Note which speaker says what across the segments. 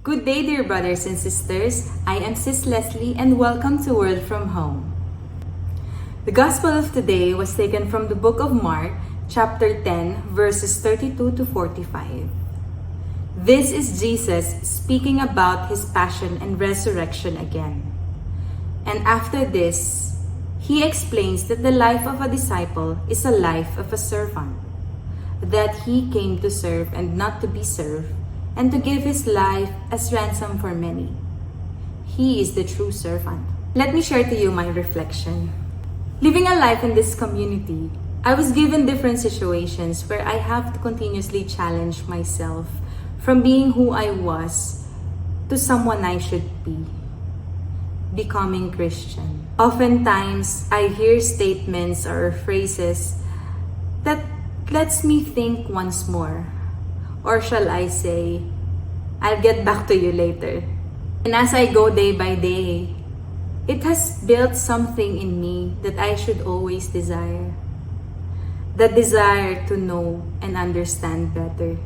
Speaker 1: Good day, dear brothers and sisters. I am Sis Leslie and welcome to Word from Home. The Gospel of today was taken from the book of Mark, chapter 10, verses 32 to 45. This is Jesus speaking about his passion and resurrection again. And after this, he explains that the life of a disciple is a life of a servant, that he came to serve and not to be served, and to give his life as ransom for many. He is the true servant. Let me share to you my reflection. Living a life in this community, I was given different situations where I have to continuously challenge myself from being who I was to someone I should be, becoming Christian. Oftentimes, I hear statements or phrases that lets me think once more. Or shall I say, I'll get back to you later. And as I go day by day, it has built something in me that I should always desire. The desire to know and understand better.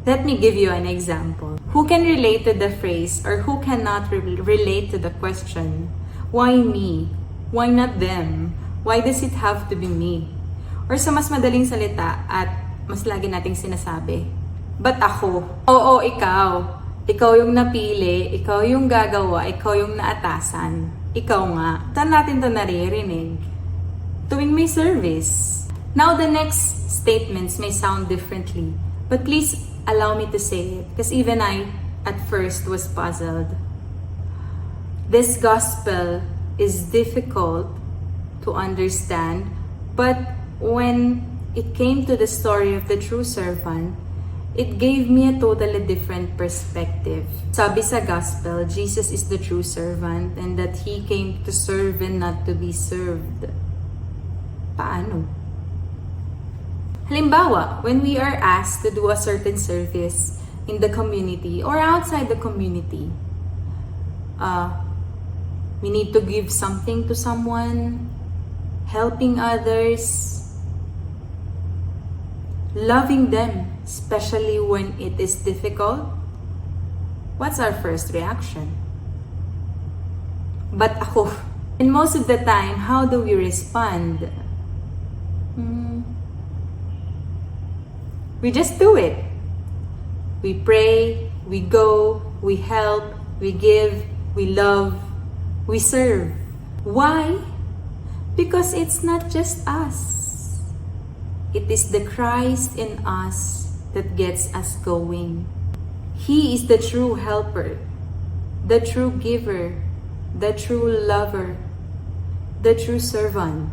Speaker 1: Let me give you an example. Who can relate to the phrase or who cannot relate to the question, why me? Why not them? Why does it have to be me? Or sa mas madaling salita at mas lagi nating sinasabi, ba't ako? Oo, ikaw. Ikaw yung napili, ikaw yung gagawa, ikaw yung naatasan. Ikaw nga. Saan natin ito naririnig? Tuwing may service. Now, the next statements may sound differently, but please allow me to say it, because even I, at first, was puzzled. This gospel is difficult to understand, but when it came to the story of the true servant, it gave me a totally different perspective. Sabi sa gospel, Jesus is the true servant and that He came to serve and not to be served. Paano? Halimbawa, when we are asked to do a certain service in the community or outside the community, we need to give something to someone, helping others, loving them, especially when it is difficult. What's our first reaction? But ako. And most of the time, how do we respond? We just do it. We pray, we go, we help, we give, we love, we serve. Why? Because it's not just us. It is the Christ in us that gets us going. He is the true helper, the true giver, the true lover, the true servant.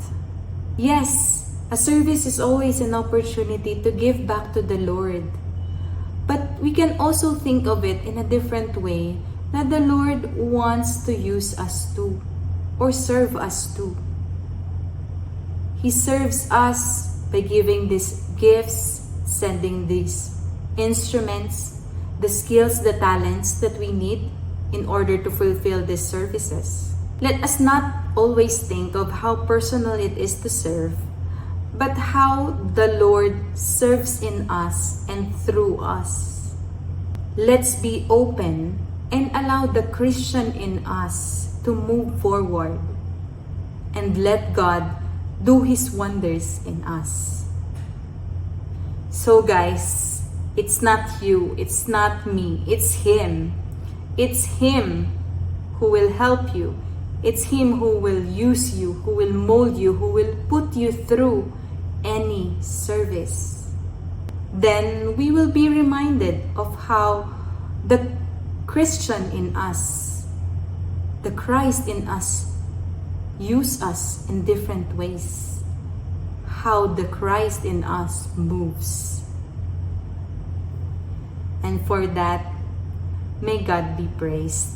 Speaker 1: Yes, a service is always an opportunity to give back to the Lord. But we can also think of it in a different way, that the Lord wants to use us too, or serve us too. He serves us by giving these gifts, sending these instruments, the skills, the talents that we need in order to fulfill these services. Let us not always think of how personal it is to serve, but how the Lord serves in us and through us. Let's be open and allow the Christian in us to move forward and let God do His wonders in us. So guys, it's not you, it's not me, it's Him. It's Him who will help you. It's Him who will use you, who will mold you, who will put you through any service. Then we will be reminded of how the Christian in us, the Christ in us, use us in different ways. How the Christ in us moves. And for that, may God be praised.